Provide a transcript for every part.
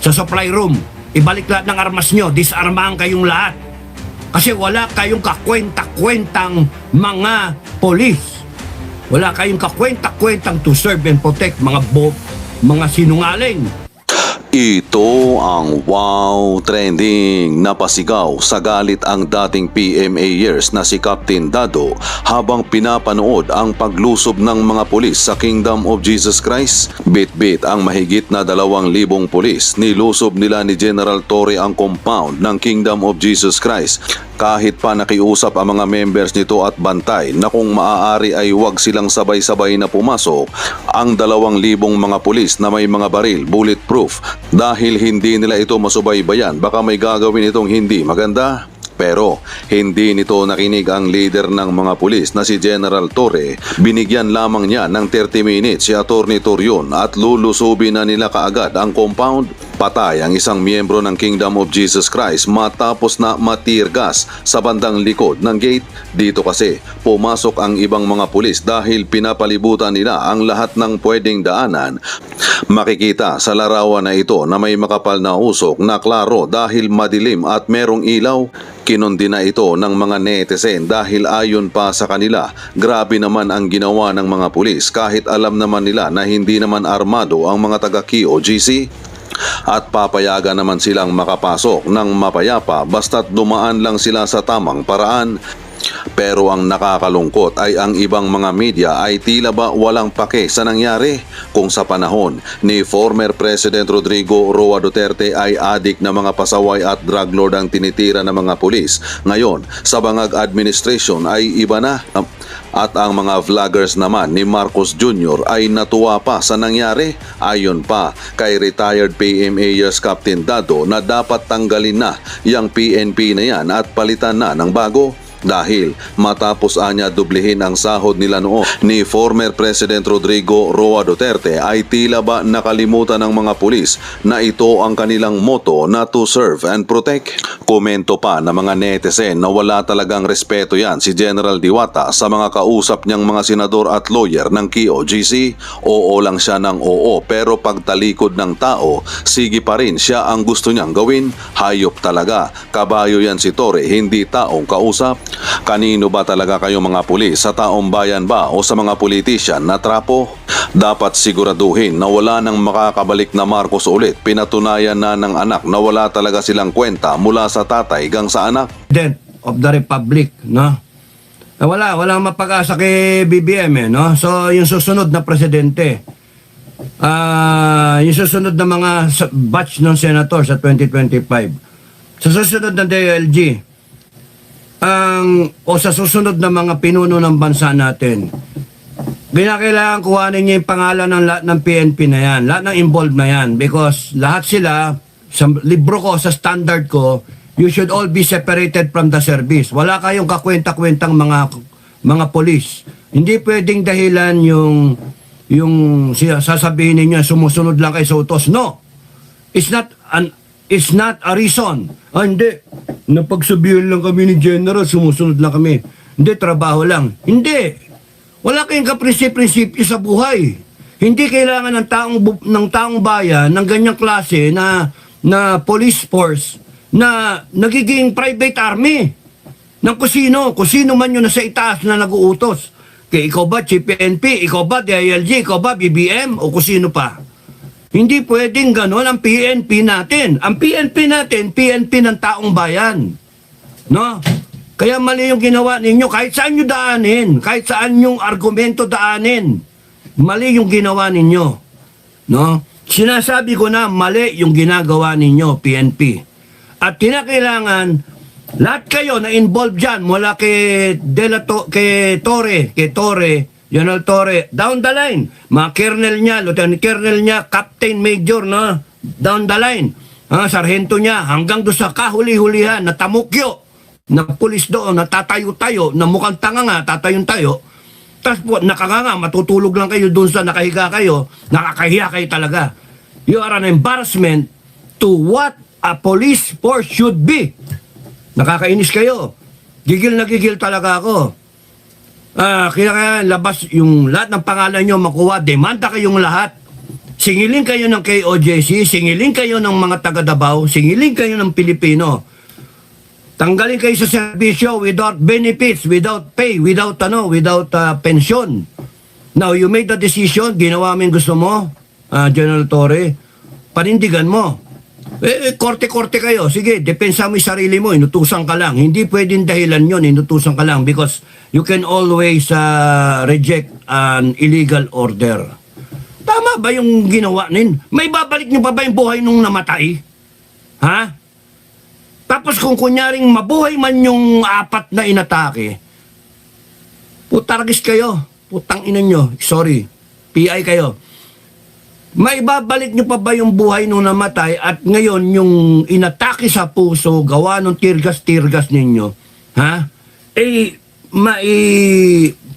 sa supply room. Ibalik lahat ng armas nyo, disarmahan kayong lahat. Kasi wala kayong kakwenta-kwentang mga polis. Wala kayong kakwenta-kwentang to serve and protect mga sinungaling. Ito ang wow trending. Napasigaw sa galit ang dating PMAers na si Captain Dado habang pinapanood ang paglusob ng mga pulis sa Kingdom of Jesus Christ. Bit-bit ang mahigit na 2,000 pulis. Nilusob nila ni General Torre ang compound ng Kingdom of Jesus Christ. Kahit pa nakiusap ang mga members nito at bantay na kung maaari ay huwag silang sabay-sabay na pumasok, ang 2,000 mga pulis na may mga baril bulletproof dahil hindi nila ito masubaybayan, baka may gagawin itong hindi maganda. Pero hindi nito nakinig ang leader ng mga pulis na si General Torre. Binigyan lamang niya ng 30 minutes si Atty. Torion at lulusubin na nila kaagad ang compound. Patay ang isang miyembro ng Kingdom of Jesus Christ matapos na matirgas sa bandang likod ng gate. Dito kasi pumasok ang ibang mga pulis dahil pinapalibutan nila ang lahat ng pwedeng daanan. Makikita sa larawan na ito na may makapal na usok na klaro dahil madilim at merong ilaw. Kinundi na ito ng mga netizen dahil ayon pa sa kanila, grabe naman ang ginawa ng mga pulis kahit alam naman nila na hindi naman armado ang mga taga-KOJC. At papayagan naman silang makapasok ng mapayapa basta't dumaan lang sila sa tamang paraan. Pero ang nakakalungkot ay ang ibang mga media ay tila ba walang pake sa nangyari kung sa panahon ni former President Rodrigo Roa Duterte ay adik na mga pasaway at drug lord ang tinitira ng mga pulis. Ngayon, sa Bangag administration ay iba na. At ang mga vloggers naman ni Marcos Jr. ay natuwa pa sa nangyari. Ayon pa kay retired PMAers Captain Dado na dapat tanggalin na yung PNP na yan at palitan na ng bago. Dahil matapos anya dublihin ang sahod nila noon ni former President Rodrigo Roa Duterte ay tila ba nakalimutan ng mga pulis na ito ang kanilang motto na to serve and protect. Komento pa ng mga netizen na wala talagang respeto yan si General Diwata sa mga kausap niyang mga senador at lawyer ng KOJC. Oo lang siya ng oo pero pagtalikod ng tao, sige pa rin siya ang gusto niyang gawin. Hayop talaga. Kabayo yan si Torre, hindi taong kausap. Kanino ba talaga kayo mga pulis? Sa taong bayan ba o sa mga politician na trapo? Dapat siguraduhin na wala nang makakabalik na Marcos ulit. Pinatunayan na ng anak na wala talaga silang kwenta mula sa tatay hanggang sa anak. President of the Republic, no? Walang mapag-asa kay BBM, no? So, yung susunod na presidente, yung susunod na mga batch ng senator sa 2025, sa susunod na DLG, o sa susunod na mga pinuno ng bansa natin, kinakailangan kuhanin niya yung pangalan ng lahat ng PNP na yan, lahat ng involved na yan, because lahat sila, sa libro ko, sa standard ko, you should all be separated from the service. Wala kayong kakwenta-kwentang mga polis. Hindi pwedeng dahilan yung sasabihin ninyo, sumusunod lang kay Sotos. No! It's not a reason. Hindi. Napagsabihan lang kami ni General, sumusunod lang kami. Hindi, trabaho lang. Hindi. Wala kayong kaprinsip-prinsipyo sa buhay. Hindi kailangan ng taong bayan ng ganyang klase na police force na nagiging private army ng kusino man yun na sa itaas na nag-uutos. Kaya ikaw ba PNP, ikaw ba DILG, ikaw ba BBM, o kusino pa? Hindi pwedeng gano'n ang PNP natin. Ang PNP natin, PNP ng taong bayan. No? Kaya mali yung ginawa ninyo. Kahit saan nyo daanin, kahit saan yung argumento daanin, mali yung ginawa ninyo. No? Sinasabi ko na mali yung ginagawa ninyo, PNP. At kinakailangan, lahat kayo na involved dyan, mula kay Torre, General Torre, down the line, mga colonel niya, lieutenant colonel niya, captain major, no? Down the line, sarhento niya, hanggang doon sa kahuli-hulihan, na tamukyo, na pulis doon, na tatayo-tayo, na mukhang tanga nga, tatayong-tayo, tapos po, nakanganga, matutulog lang kayo doon sa nakahiga kayo, nakakahiya kayo talaga. You are an embarrassment to what a police force should be. Nakakainis kayo. Gigil na gigil talaga ako. Kaya labas yung lahat ng pangalan nyo makuha, demanda kayong lahat Singilin kayo ng KOJC, singilin kayo ng mga taga Davao, singilin kayo ng Pilipino. Tanggalin kayo sa serbisyo without benefits, without pay, without pension. Now, you made the decision, ginawa mo yung gusto mo, General Torre, panindigan mo. Korte-korte kayo. Sige, depensa mo yung sarili mo, inutusan ka lang. Hindi pwedeng dahilan yun, inutusan ka lang because you can always reject an illegal order. Tama ba yung ginawa nin? May babalik niyo pa ba yung buhay nung namatay? Ha? Tapos kung kunyaring mabuhay man yung 4 na inatake, putaragis kayo. Putang ina nyo. Sorry. PI kayo. May babalik nyo pa ba yung buhay nung namatay at ngayon yung inatake sa puso, gawa ng tirgas-tirgas ninyo? Ha?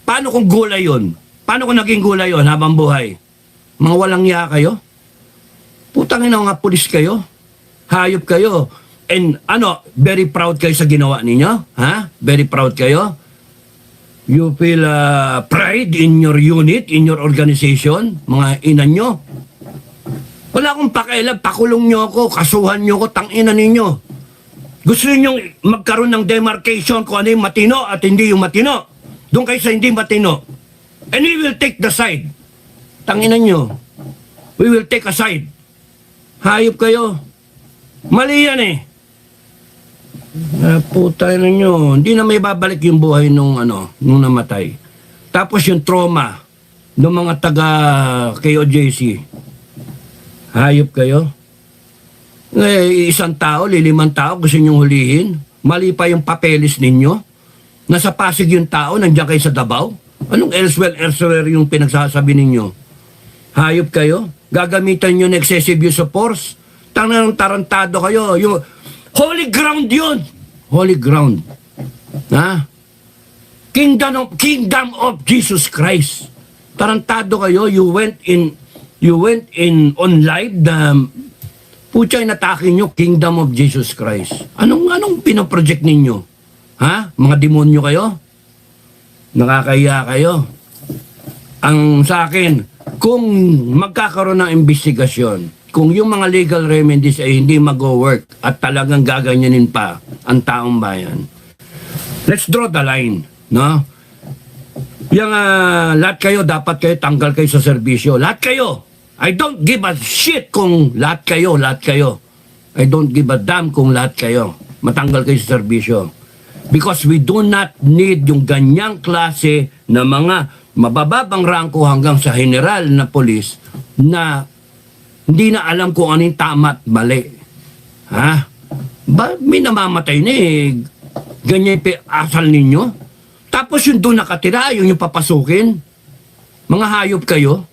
Paano kung gulay yun? Paano kung naging gulay yun habang buhay? Mga walang iya kayo? Putang ina nga pulis kayo? Hayop kayo? And very proud kayo sa ginawa ninyo? Ha? Very proud kayo? You feel pride in your unit, in your organization? Mga ina nyo? Wala akong pakialam, pakulong nyo ako, kasuhan nyo ako, tangina ninyo. Gusto niyo magkaroon ng demarcation kung ano yung matino at hindi yung matino. Doon kayo sa hindi matino. And we will take the side. Tangina nyo. We will take a side. Hayop kayo. Mali yan eh. Puta na nyo. Hindi na may babalik yung buhay nung namatay. Tapos yung trauma ng mga taga KOJC. Hayop kayo. Isang tao, 5 tao gusto nyong hulihin. Mali pa yung papeles ninyo. Nasa Pasig yung tao, nandiyan kayo sa Davao. Anong elsewhere yung pinagsasabi ninyo? Hayop kayo. Gagamitan nyo ng excessive use of force. Tarantado kayo. Yung holy ground yun. Holy ground. Ha? Kingdom of Jesus Christ. Tarantado kayo. You went in on live pucha inatake nyo Kingdom of Jesus Christ. Anong pinoproject ninyo? Ha? Mga demonyo kayo? Nakakahiya kayo. Ang sa akin, kung magkakaroon ng investigasyon, kung yung mga legal remedies ay hindi mag-work at talagang gaganyanin pa ang taong bayan, let's draw the line, no? Yung lahat kayo, dapat kayo tanggal kayo sa serbisyo. Lahat kayo. I don't give a shit kung lahat kayo. I don't give a damn kung lahat kayo. Matanggal kayo sa serbisyo. Because we do not need yung ganyang klase na mga mabababang rangko hanggang sa general na polis na hindi na alam kung anong tama at mali. Ha? May namamatay na eh. Ganyan yung asal ninyo. Tapos yung doon nakatira, yung papasukin. Mga hayop kayo.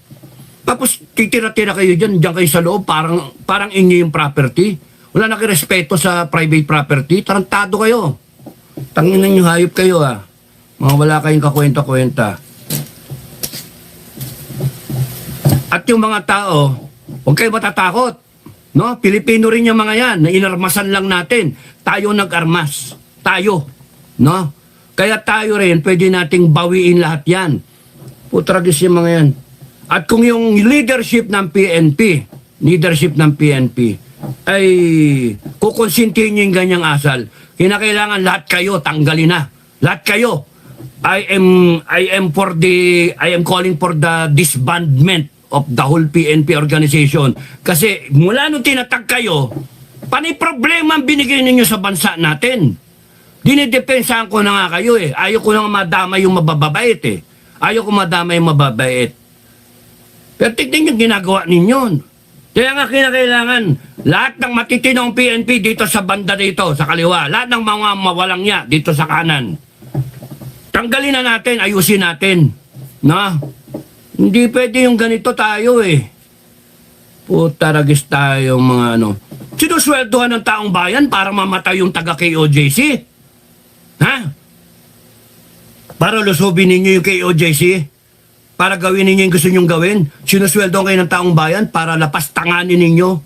Tapos titira-tira kayo dyan kayo sa loob, parang inyo yung property. Wala na kayo respeto sa private property. Tarantado kayo. Tanginan nyo, hayop kayo Mga wala kayong kakwenta-kwenta. At yung mga tao, huwag kayo matatakot. No? Pilipino rin yung mga yan, na inarmasan lang natin. Tayo nag-armas. Tayo. No? Kaya tayo rin, pwede nating bawiin lahat yan. Putragis yung mga yan. At kung yung leadership ng PNP ay kukonsintihin nyo yung ganyang asal, kinakailangan lahat kayo tanggalin na. Lahat kayo. I am calling for the disbandment of the whole PNP organization. Kasi mula nung tinatag kayo, panay problema ang binigay ninyo sa bansa natin. Dinidepensahan ko na nga kayo eh. Ayaw ko na madama yung mababait eh. Ayaw ko madama yung mababait. Pero tignan yung ginagawa ninyo. Kaya nga kinakailangan, lahat ng matitinong PNP dito sa banda dito, sa kaliwa, lahat ng mga mawalang niya dito sa kanan. Tanggalin na natin, ayusin natin. Na? Hindi pwede yung ganito tayo eh. Putaragis tayo mga sinusweldohan ng taong bayan para mamatay yung taga KOJC? Ha? Para lusubin ninyo yung KOJC? Para gawin ninyo yung gusto nyong gawin? Sinusweldohan kayo ng taong bayan para lapastanganin ninyo?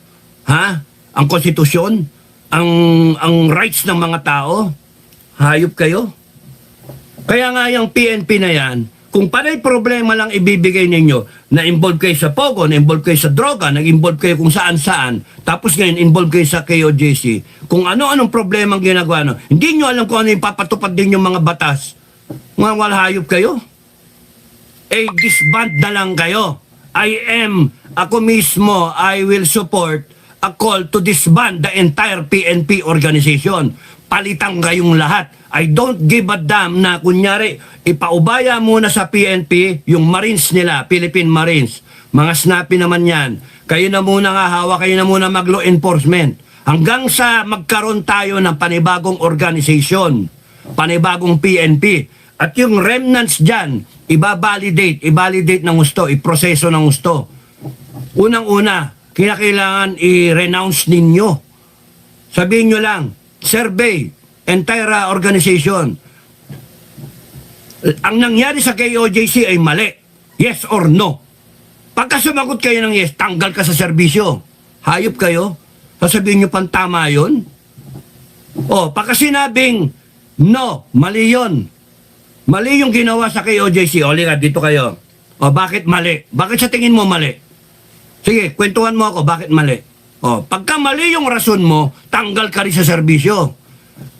Ha? Ang konstitusyon? Ang rights ng mga tao? Hayop kayo? Kaya nga yung PNP na yan, Kung panay problema lang ibibigay ninyo, na-involve kayo sa Pogo, na-involve kayo sa droga, nag-involve kayo kung saan-saan, tapos ngayon involve kayo sa KOJC, kung ano-anong problema ang ginagawa, no, hindi nyo alam kung ano yung papatupad din yung mga batas. Mga walhayop kayo. Disband na lang kayo. Ako mismo, I will support a call to disband the entire PNP organization. Palitan kayong lahat. I don't give a damn na kunyari, ipaubaya muna sa PNP yung Marines nila, Philippine Marines. Mga snappy naman yan. Kayo na muna nga hawak, kayo na muna mag-law enforcement. Hanggang sa magkaroon tayo ng panibagong organization, panibagong PNP. At yung remnants dyan, i-validate ng gusto, i-proseso ng gusto. Unang-una, kinakailangan i-renounce ninyo. Sabihin nyo lang, survey, entire organization. Ang nangyari sa KOJC ay mali. Yes or no? Pagka sumagot kayo ng yes, tanggal ka sa serbisyo. Hayop kayo? Sasabihin nyo pang tama yun? Pagka sinabing no, mali yun. Mali yung ginawa sa KOJC. Liga, dito kayo. Bakit mali? Bakit sa tingin mo mali? Sige, kwentuhan mo ako, bakit mali? Pagka mali yung rason mo, tanggal ka rin sa serbisyo.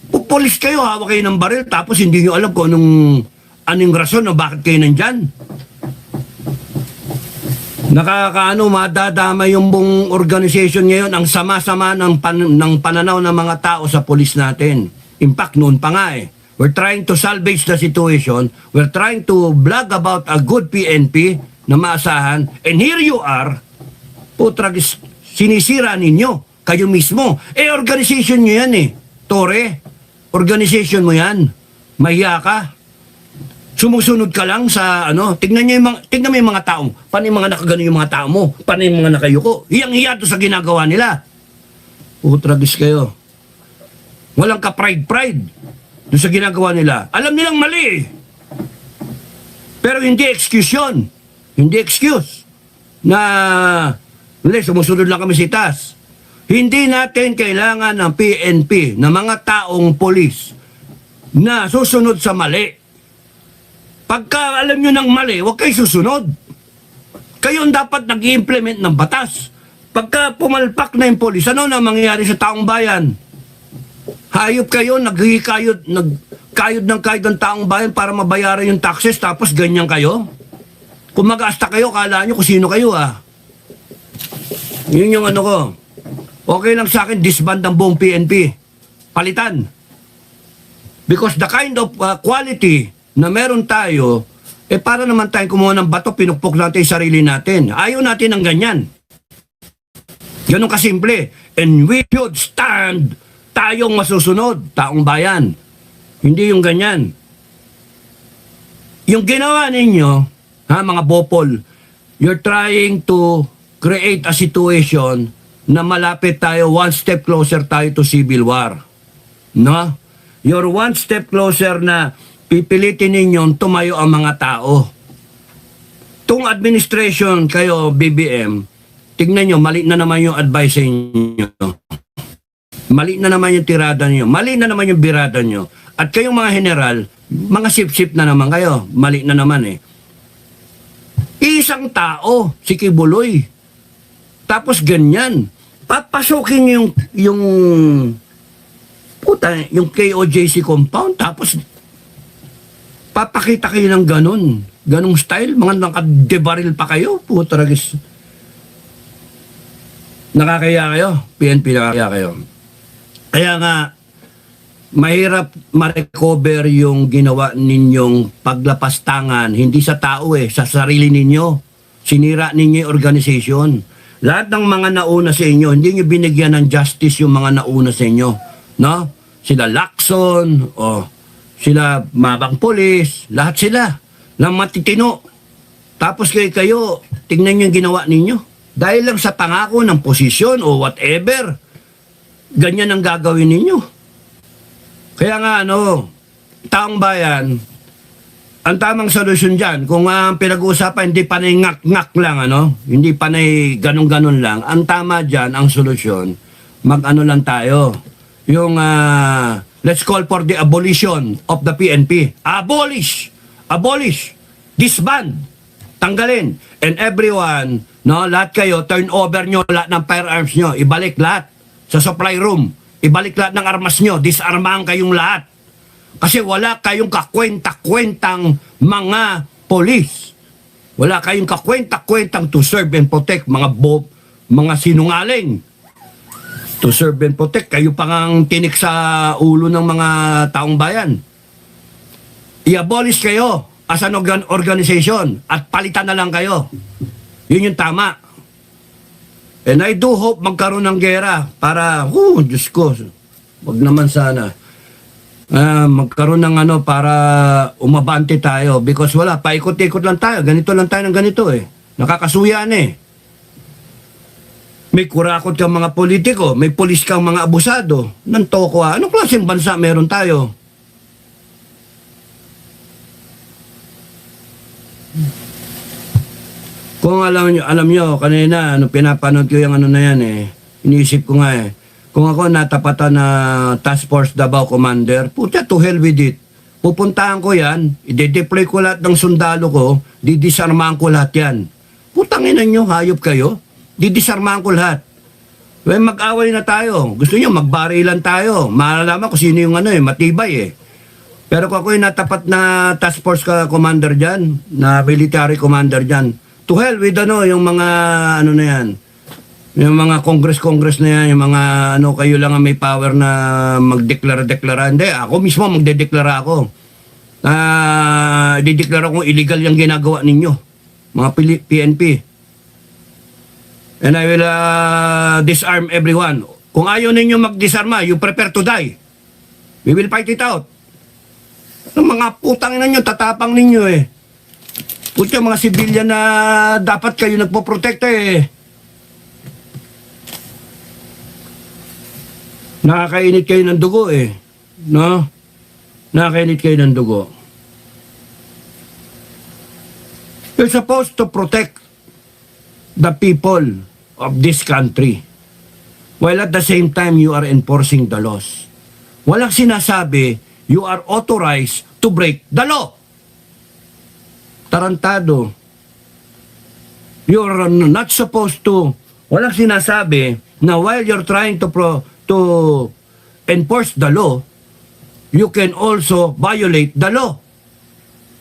Pupulis kayo, hawak kayo ng baril, tapos hindi nyo alam kung anong rason o bakit kayo nandyan. Madadama yung buong organization ngayon. Ang sama-sama ng pananaw ng mga tao sa pulis natin. In fact, noon pa nga we're trying to salvage the situation. We're trying to blog about a good PNP na maasahan. And here you are, putragis, sinisira ninyo. Kayo mismo. Organization nyo yan Tore, organization mo yan. Mahiya ka. Sumusunod ka lang sa tignan mo yung mga tao. Paano yung mga nakagano yung mga tao mo? Paano yung mga nakayuko? Hiyang-hiya to sa ginagawa nila. Putragis kayo. Walang ka-pride doon sa ginagawa nila. Alam nilang mali Pero hindi excuse yun. Hindi excuse na sumusunod lang kami si TAS. Hindi natin kailangan ng PNP na mga taong polis na susunod sa mali. Pagka alam nyo ng mali, huwag kayo susunod. Kayo ang dapat nag-i-implement ng batas. Pagka pumalpak na yung polis, ano na mangyayari sa taong bayan? Hayop kayo, nagkayod ng taong bayan para mabayaran yung taxes, tapos ganyan kayo? Kung mag-asta kayo, kala nyo kung sino kayo Yun yung ko. Okay lang sa akin, disband ang buong PNP. Palitan. Because the kind of quality na meron tayo, para naman tayo kumuha ng bato, pinukpok natin yung sarili natin. Ayaw natin ng ganyan. Ganun kasimple. And we should stand tayong masusunod, taong bayan. Hindi yung ganyan. Yung ginawa ninyo, mga bopol, you're trying to create a situation na malapit tayo, one step closer tayo to civil war. No? You're one step closer na pipilitin ninyong tumayo ang mga tao. Tung administration kayo, BBM, tignan nyo, mali na naman yung advice niyo. Mali na naman yung tirada niyo. Mali na naman yung birada niyo. At kayong mga general, mga sip-sip na naman kayo. Mali na naman Isang tao, si Kibuloy. Tapos ganyan. Papasukin yung KOJC compound, tapos papakita kayo ng ganong style, mga nakadebaril pa kayo, putragis. Nakakaya kayo, PNP nakakaya kayo. Kaya nga, mahirap ma-recover yung ginawa ninyong paglapastangan, hindi sa tao sa sarili ninyo. Sinira ninyo yung organization. Lahat ng mga nauna sa inyo, hindi nyo binigyan ng justice yung mga nauna sa inyo. No? Sila Lacson, sila Mabang Police, lahat sila na matitino. Tapos kayo, tingnan nyo yung ginawa ninyo. Dahil lang sa pangako ng posisyon o whatever, ganyan ang gagawin ninyo. Kaya nga taong bayan, ang tamang solusyon dyan, kung ang pinag-uusapan, hindi panay ngak-ngak lang, hindi panay ganun-ganun lang, ang tama dyan, ang solusyon, lang tayo. Yung, let's call for the abolition of the PNP. Abolish! Abolish! disband, tanggalin. And everyone, no, lahat kayo, turn over nyo lahat ng firearms nyo, ibalik lahat sa supply room, ibalik lahat ng armas nyo, disarmahan kayong lahat. Kasi wala kayong kakwenta-kwentang mga polis. Wala kayong kakwenta-kwentang to serve and protect, mga sinungaling. To serve and protect, kayo pa ngang tinik sa ulo ng mga taong bayan. I-abolish kayo as an organization at palitan na lang kayo. Yun yung tama. And I do hope magkaroon ng gera para, Diyos ko, wag naman sana. Magkaroon ng para umabante tayo because wala, paikot-ikot lang tayo. Ganito lang tayo ng ganito eh. Nakakasuyan eh. May kurakot kang mga politiko, may pulis kang mga abusado. Nantoko Anong klaseng bansa meron tayo? Kung alam nyo, kanina, pinapanood ko yung na yan eh. Iniisip ko nga eh. Kung ako natapatan na Task Force Davao Commander, puta, to hell with it. Pupuntahan ko yan, i-deploy ko lahat ng sundalo ko, didisarmahan ko lahat yan. Putangin nyo, hayop kayo. Didisarmahan ko lahat. Mag-away na tayo. Gusto nyo, magbarilan tayo. Malalaman ko sino yung matibay eh. Pero kung ako yung natapat na Task Force Commander dyan, na military commander dyan, to hell with yung mga na yan. Yung mga congress na yan, yung mga kayo lang ang may power na magdeklara-deklara. Hindi, ako mismo magdedeklara ako. Dideklara kong illegal yung ginagawa ninyo, mga PNP. And I will disarm everyone. Kung ayaw ninyo magdisarma, you prepare to die. We will fight it out. Ang mga putang ninyo, tatapang ninyo eh. Putya, mga civilian na dapat kayo nagpo-protect eh. Nakakainit kayo ng dugo eh. No? Nakakainit kayo ng dugo. You're supposed to protect the people of this country while at the same time you are enforcing the laws. Walang sinasabi you are authorized to break the law. Tarantado. You're not supposed to. Walang sinasabi na while you're trying to enforce the law, you can also violate the law.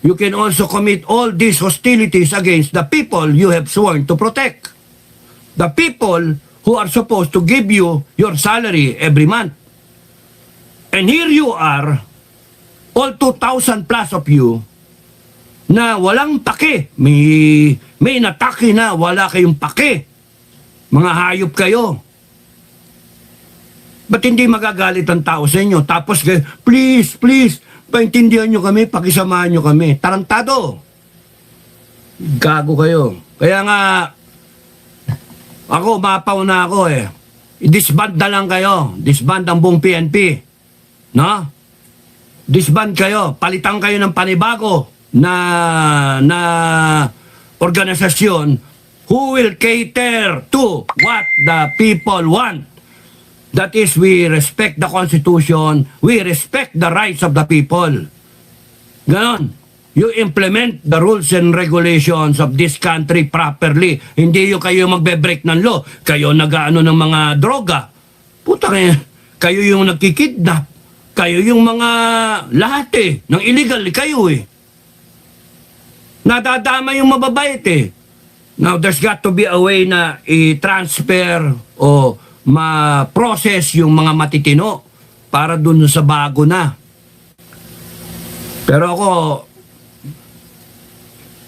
You can also commit all these hostilities against the people you have sworn to protect. The people who are supposed to give you your salary every month. And here you are, all 2,000 plus of you, na walang pake. May natake na wala kayong pake. Mga hayop kayo. Ba't hindi magagalit ang tao sa inyo? Tapos, please, paintindihan nyo kami, pakisamahan nyo kami. Tarantado. Gago kayo. Kaya nga, ako, mapaw na ako eh. I-disband na lang kayo. Disband ang buong PNP. No? Disband kayo. Palitan kayo ng panibago na organisasyon who will cater to what the people want. That is, we respect the Constitution, we respect the rights of the people. Ganon. You implement the rules and regulations of this country properly. Hindi kayo magbe-break ng law. Kayo nag-ano ng mga droga. Puta kayo yung nagkikidnap. Kayo yung mga lahat ng illegal kayo eh. Nadadama yung mababait eh. Now, there's got to be a way na i-transfer o ma-process yung mga matitino para dun sa bago na. Pero ako,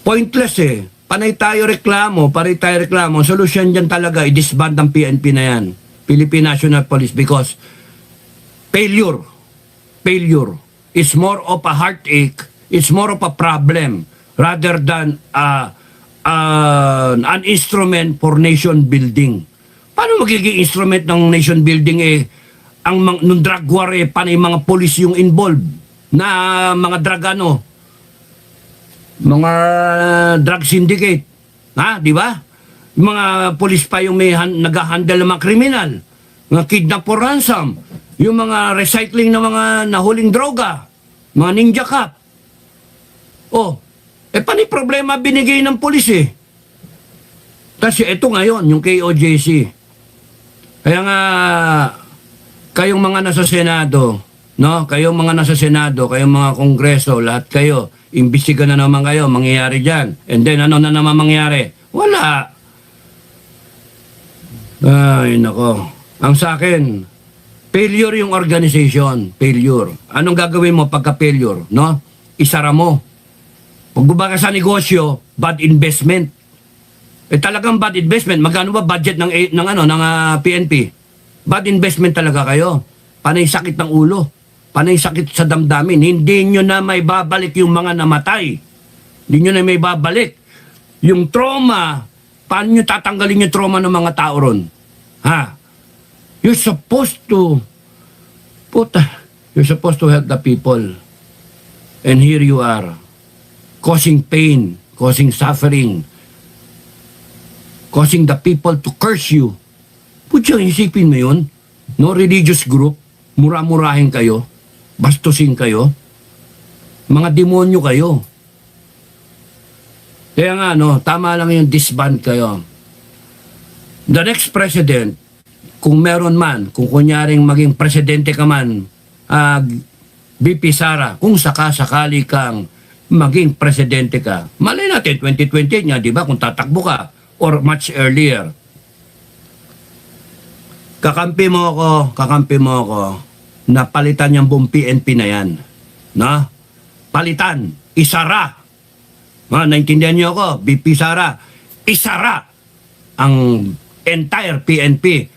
pointless eh. Panay tayo reklamo. Solusyon dyan talaga, i-disband ang PNP na yan. Philippine National Police, because failure is more of a heartache, it's more of a problem rather than an instrument for nation building. Paano magiging instrument ng nation building nung drug war panay mga polis yung involved na mga drug mga drug syndicate. Di ba? Mga polis pa yung may nag-handle ng mga kriminal, mga kidnap for ransom, yung mga recycling ng mga nahuling droga, mga ninja cop. Paano yung problema binigay ng pulis eh? Kasi ito ngayon, yung KOJC. Kaya nga, kayong mga nasa Senado, no? Kayong mga nasa Senado, kayong mga Kongreso, lahat kayo, imbestiga na naman kayo, mangyayari dyan. And then, ano na naman mangyari? Wala. Ay, nako. Ang sa akin, failure yung organization. Failure. Anong gagawin mo pagka-failure, no? Isara mo. Pag bumaka sa negosyo, bad investment. Talagang bad investment. Magkano ba budget ng PNP? Bad investment talaga kayo. Panay sakit ng ulo. Panay sakit sa damdamin. Hindi nyo na may babalik yung mga namatay. Hindi nyo na may babalik. Yung trauma, paano nyo tatanggalin yung trauma ng mga tao ron? Ha? You're supposed to help the people. And here you are, causing pain, causing suffering, causing the people to curse you. Putsang isipin mo yun, no religious group, mura-murahin kayo, bastusin kayo, mga demonyo kayo. Kaya nga, no, tama lang yung disband kayo. The next president, kung meron man, kung kunyaring maging presidente ka man, BP Sara, kung sakasakali kang maging presidente ka, malay natin, 2028 nga, di ba, kung tatakbo ka, or much earlier. Kakampi mo ako, na palitan yung buong PNP na yan. Na? Palitan, isara. Naintindihan niyo ako, BP Sara, isara ang entire PNP.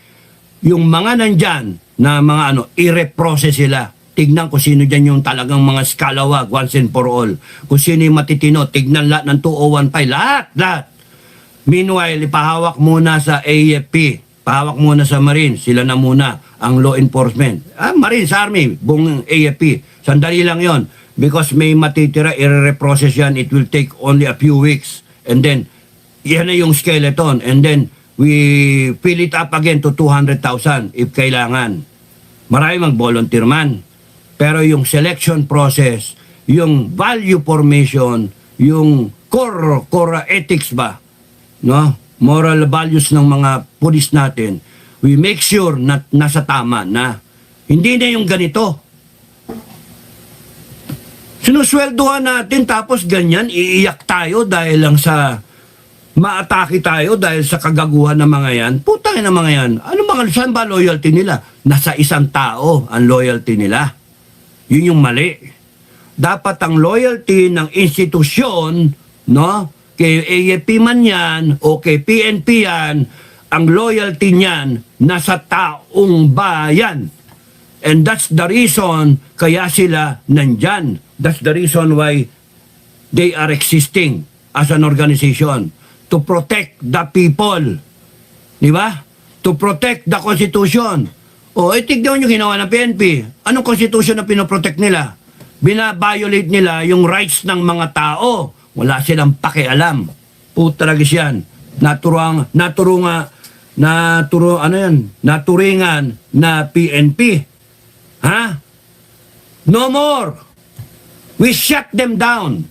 Yung mga nandyan na mga i-reprocess sila. Tignan ko sino dyan yung talagang mga scalawag once and for all. Kung sino yung matitino, tignan lahat ng 2015, lahat. Meanwhile, ipahawak muna sa AFP, pahawak muna sa Marines, sila na muna ang law enforcement. Marines, Army, buong AFP. Sandali lang yon. Because may matitira, i-reprocess yan, it will take only a few weeks. And then, yan na yung skeleton. And then, we fill it up again to 200,000 if kailangan. Marami mag-volunteer man. Pero yung selection process, yung value formation, yung core ethics ba, no? Moral values ng mga pulis natin, we make sure na nasa tama na. Hindi na yung ganito. Sinusweldohan natin tapos ganyan, iiyak tayo dahil lang sa maatake tayo dahil sa kagaguhan ng mga yan. Putang na mga yan. Saan ba loyalty nila? Nasa isang tao ang loyalty nila. Yun yung mali. Dapat ang loyalty ng institusyon, no? Kay AFP man yan o kay PNP yan, ang loyalty niyan nasa taong bayan. And that's the reason kaya sila nandyan. That's the reason why they are existing as an organization. To protect the people. Di ba? To protect the Constitution. Tignan nyo ginawa ng PNP. Anong Constitution na pinoprotect nila? Bina-violate nila yung rights ng mga tao. Wala silang pakialam. Putragis yan. Naturingan na PNP. Ha? No more. We shut them down.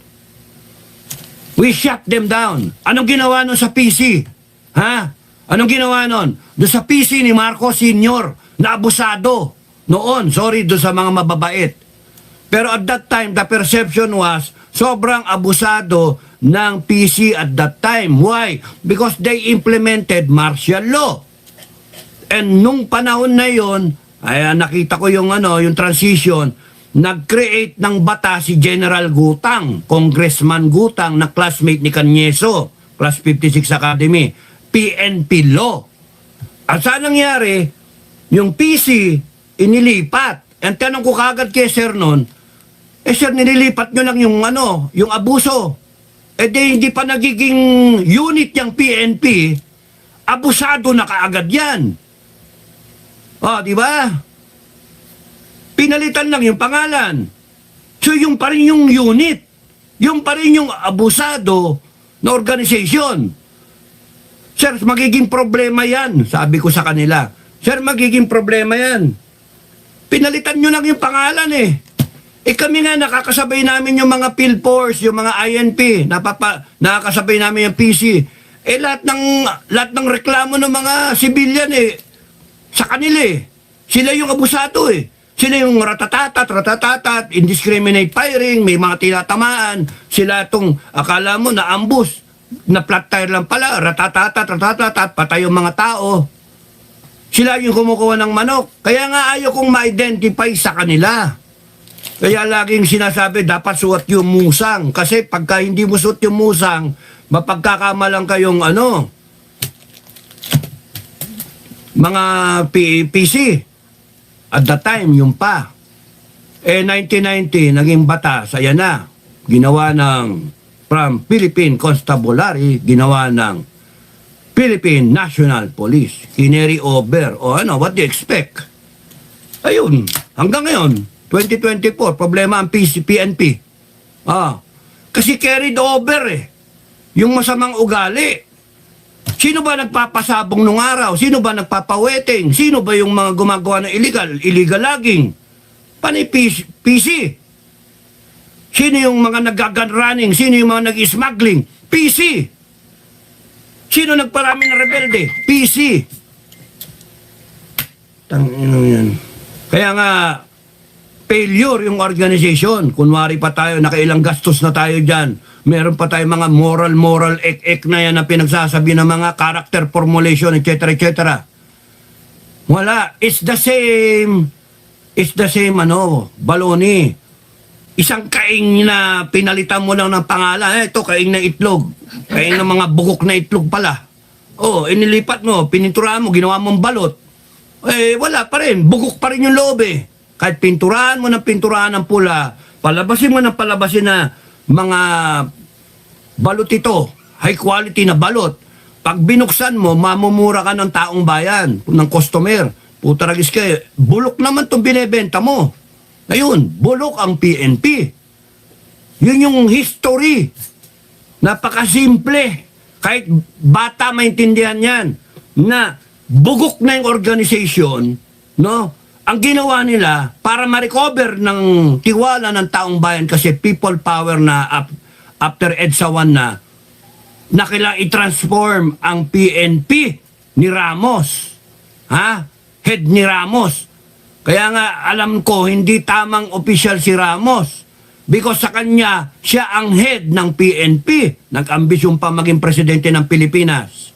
We shut them down. Anong ginawa nun sa PC? Ha? Anong ginawa nun? Doon sa PC ni Marcos Sr. na abusado. Noon, sorry, doon sa mga mababait. Pero at that time, the perception was sobrang abusado ng PC at that time. Why? Because they implemented martial law. And nung panahon na yon, ay nakita ko yung yung transition, nag-create ng bata si General Gutang, Congressman Gutang na classmate ni Canyeso, Class 56 Academy, PNP law. At saan nangyari? Yung PC, inilipat. Ang tanong ko kagad kay Sir noon, Sir, nililipat nyo lang yung abuso. Hindi pa nagiging unit yung PNP, abusado na kaagad yan. Di ba? Pinalitan lang yung pangalan. So yung pa rin yung unit. Yung pa rin yung abusado na organization. Sir, magiging problema yan. Sabi ko sa kanila, Sir, magiging problema yan. Pinalitan nyo lang yung pangalan eh. Eh kami nga, nakakasabay namin yung mga PhilForce, yung mga INP, nakakasabay namin yung PC. Eh lahat ng reklamo ng mga civilian sa kanila Sila yung abusado Sila yung ratatatat, indiscriminate firing, may mga tinatamaan. Sila itong, akala mo na ambush, na flat tire lang pala, ratatatat, patay yung mga tao. Sila yung kumukuha ng manok. Kaya nga ayaw kong ma-identify sa kanila. Kaya laging sinasabi, dapat suot yung musang. Kasi pagka hindi mo suot yung musang, mapagkakamalang kayong mga PC. At that time, yung pa. 1990, naging batas, ayan na. Ginawa from Philippine Constabulary, ginawa ng Philippine National Police. Kineri over. What do you expect? Ayun, hanggang ngayon, 2024, problema ang PNP. Kasi carried over yung masamang ugali. Sino ba nagpapasabong nung araw? Sino ba nagpapaweting? Sino ba yung mga gumagawa ng illegal logging? Panay PC. Sino yung mga nag-gun running? Sino yung mga nag-smuggling? PC. Sino nagparami ng rebelde? PC. Tangino yan. Kaya nga, failure yung organization. Kunwari pa tayo, nakailang gastos na tayo dyan. Meron pa tayo mga moral ek na yan na pinagsasabi ng mga character formulation, etc. Wala. It's the same, baloni. Isang kaing na pinalitan mo lang ng pangalan. Ito, kaing na itlog. Kaing na mga bugok na itlog pala. Inilipat mo, pininturahan mo, ginawa mong balot. Wala pa rin. Bugok pa rin yung loob Kahit pinturahan mo ng pinturahan ng pula, palabasin mo ng palabasin na mga balot ito, high quality na balot. Pag binuksan mo, mamumura ka ng taong bayan, ng customer. Putaragis ka bulok naman itong binibenta mo. Ayun, bulok ang PNP. Yun yung history. Napakasimple. Kahit bata maintindihan yan, na bugok na yung organization, no? Ang ginawa nila para ma-recover ng tiwala ng taong bayan kasi people power na after EDSA 1 na kailangan i-transform ang PNP ni Ramos. Head ni Ramos. Kaya nga alam ko hindi tamang official si Ramos because sa kanya siya ang head ng PNP. Nag-ambisyon pa maging presidente ng Pilipinas.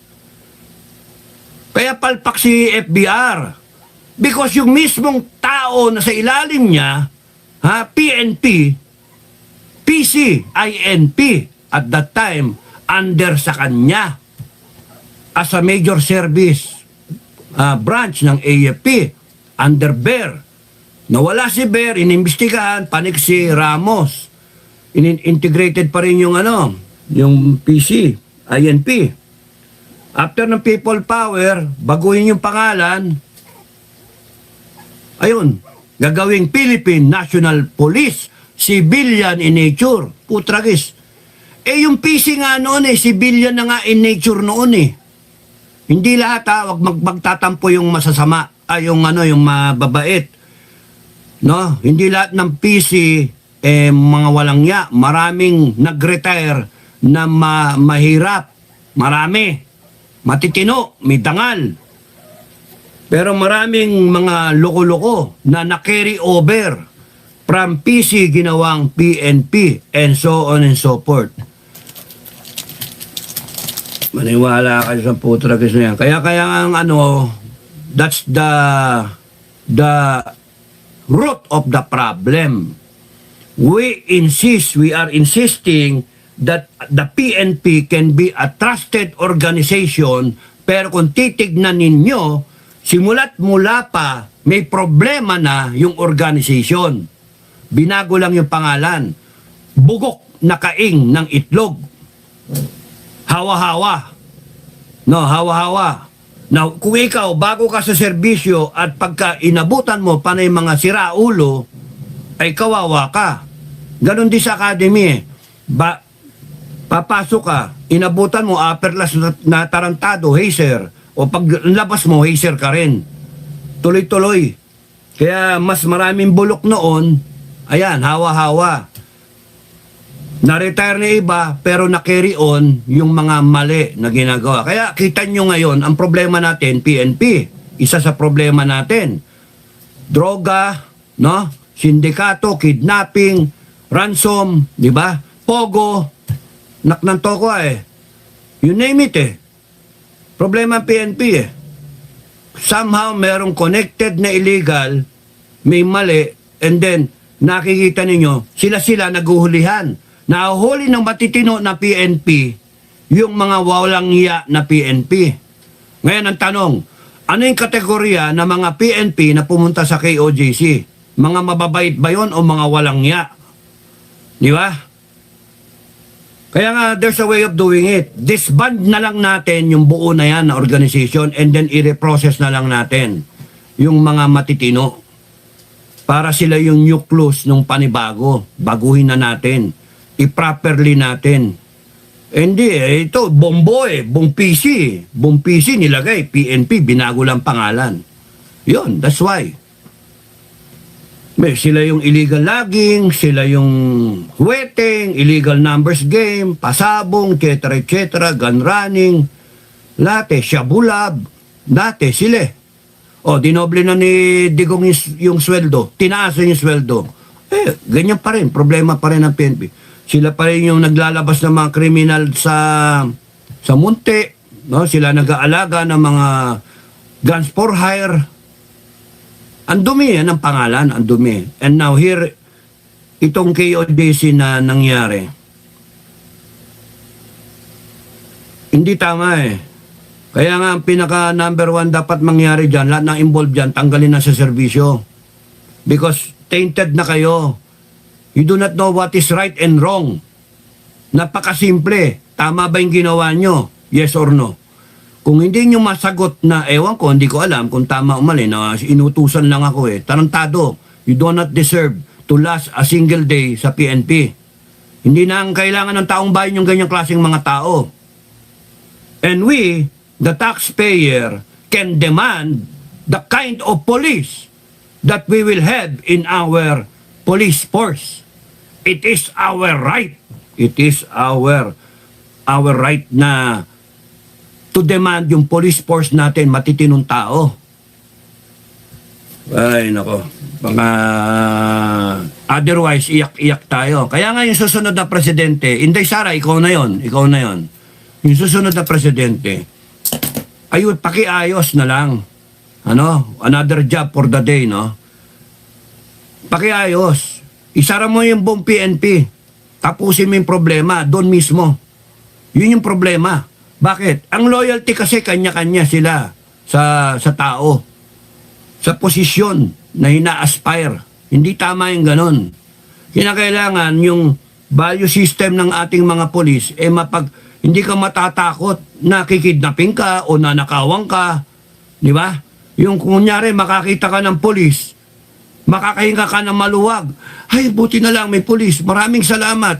Kaya palpak si FBR. Because yung mismong tao na sa ilalim niya, PNP, PC, INP, at that time, under sa kanya as a major service branch ng AFP, under Bear. Nawala si Bear, inimbestigahan, panik si Ramos. Integrated pa rin yung yung PC, INP. After ng people power, baguhin yung pangalan, ayun, gagawing Philippine National Police, civilian in nature. Putragis. Yung PC nga noon civilian na nga in nature noon Hindi lahat wag magtatampo yung masasama, yung mababait. No? Hindi lahat ng PC mga walang ya. Maraming nag-retire na mahirap. Marami. Matitino, may dangal. Pero maraming mga loko-loko na na-carry over from PC ginawang PNP and so on and so forth. Maniwala kayo sa putragis na yan. Kaya ang that's the root of the problem. We are insisting that the PNP can be a trusted organization, pero kung titignan ninyo, simula't mula pa, may problema na yung organization. Binago lang yung pangalan. Bugok na kaing ng itlog. Hawa-hawa. No, hawa-hawa. Now, kung ikaw, bago ka sa serbisyo at pagka inabutan mo panay mga siraulo, ay kawawa ka. Ganon din sa academy papasok ka, inabutan mo, upperclass na tarantado, hazer, o pag labas mo, hazer ka rin. Tuloy-tuloy. Kaya mas maraming bulok noon Ayan, hawa-hawa. Na-retire na iba, pero na-carry on yung mga mali na ginagawa. Kaya kita nyo ngayon, ang problema natin, PNP, isa sa problema natin. Droga, no? Sindikato, kidnapping, ransom, di ba? Pogo, naknanto ko You name it Problema ang PNP Somehow merong connected na illegal, may mali, and then nakikita ninyo, sila naguhulihan. Nahuhuli ng matitino na PNP yung mga walang hiya na PNP. Ngayon ang tanong, ano yung kategorya ng mga PNP na pumunta sa KOJC? Mga mababait ba yun o mga walang hiya? Di ba? Kaya nga, there's a way of doing it. Disband na lang natin yung buo na yan na organization and then i-reprocess na lang natin yung mga matitino para sila yung nucleus ng panibago. Baguhin na natin. I-properly natin. Hindi ito, bombo buong PC. Buong PC nilagay, PNP, binago lang pangalan. Yun, that's why. Sila yung illegal logging, sila yung wetting, illegal numbers game, pasabong, etc., gun running, lahat shabulab, dati sila. Dinoble na ni Digong yung sweldo, tinaas yung sweldo. Ganyan pa rin, problema pa rin ng PNP. Sila pa rin yung naglalabas ng mga kriminal sa munti, no? Sila nag-aalaga ng mga guns for hire. Ang dumi ng pangalan, ang dumi. And now here, itong KOJC na nangyari, hindi tama Kaya nga, ang pinaka number one dapat mangyari dyan, lahat ng involved dyan, tanggalin na sa serbisyo. Because tainted na kayo. You do not know what is right and wrong. Napakasimple. Tama ba yung ginawa nyo? Yes or no? Kung hindi nyo masagot na, ewan ko, hindi ko alam kung tama o mali, na inutusan lang ako tarantado. You do not deserve to last a single day sa PNP. Hindi na ang kailangan ng taong bayan yung ganyang klaseng mga tao. And we, the taxpayer, can demand the kind of police that we will have in our police force. It is our right. It is our right na to demand yung police force natin matitinong tao. Ay, nako. Otherwise, iyak-iyak tayo. Kaya nga yung susunod na presidente, Inday Sara, ikaw na yon. Yung susunod na presidente, pakiayos na lang. Another job for the day, no? Pakiayos. Isara mo yung buong PNP. Tapusin mo yung problema doon mismo. Yun yung problema. Bakit? Ang loyalty kasi kanya-kanya sila sa tao. Sa posisyon na ina-aspire. Hindi tama yung ganon. Kinakailangan yung value system ng ating mga polis, hindi ka matatakot na kikidnapin ka o nanakawang ka. Di ba? Yung kunyari makakita ka ng polis, makakahinga ka ng maluwag. Ay, buti na lang may polis. Maraming salamat.